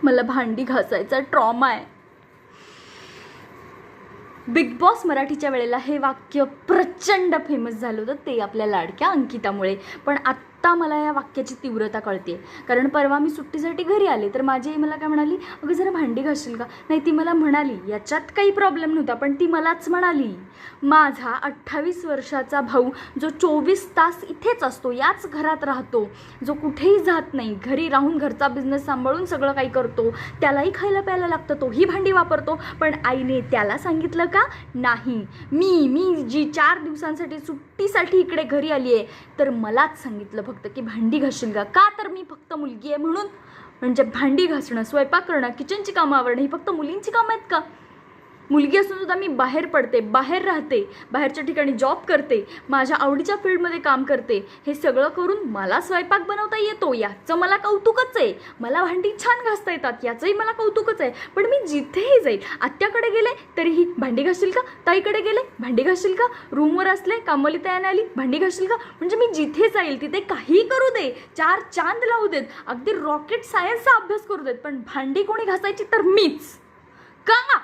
मला भांडी घासायचा ट्रॉमा आहे. बिग बॉस मराठीच्या वेळेला हे वाक्य प्रचंड फेमस झालं होतं, ते आपल्या लाडक्या अंकितामुळे. पण आत्ता मला या वाक्याची तीव्रता कळते. कारण परवा मी सुट्टीसाठी घरी आले तर माझी आई मला काय म्हणाली, अगं जरा भांडी घासशील का? नाही, ती मला म्हणाली, याच्यात काही प्रॉब्लेम नव्हता, पण ती मलाच म्हणाली. माझा 28 वर्षाचा भाऊ जो 24 तास इथेच असतो, याच घरात राहतो, जो कुठेही जात नाही, घरी राहून घरचा बिझनेस सांभाळून सगळं काही करतो, त्यालाही खायला प्यायला लागतं, तोही भांडी वापरतो, पण आईने त्याला सांगितलं का? नाही. मी जी 4 दिवसांसाठी सुट्टीसाठी इकडे घरी आली आहे, तर मलाच सांगितलं फक्त की भांडी घासशील का? तर मी फक्त मुलगी आहे म्हणून. म्हणजे भांडी घासणं, स्वयंपाक करणं, किचनची कामं आवरणं ही फक्त मुलींची कामं आहेत का? मुलगी असून सुद्धा मी बाहेर पडते, बाहेर राहते, बाहेरच्या ठिकाणी जॉब करते, माझ्या आवडीच्या फील्डमध्ये काम करते, हे सगळं करून मला स्वयंपाक बनवता येतो, याचं मला कौतुकच आहे. मला भांडी छान घासता येतात, याचंही मला कौतुकच आहे. पण मी जिथेही जाईल, आत्याकडे गेले तरीही भांडी घासशील का? ताईकडे गेले भांडी घासशील का? रूमवर असले, कामवाली तयाने आली, भांडी घासशील का? म्हणजे मी जिथे जाईल तिथे काही करू दे, 4 चांद लावू देत, अगदी रॉकेट सायन्सचा अभ्यास करू देत, पण भांडी कोणी घासायची तर मीच. का?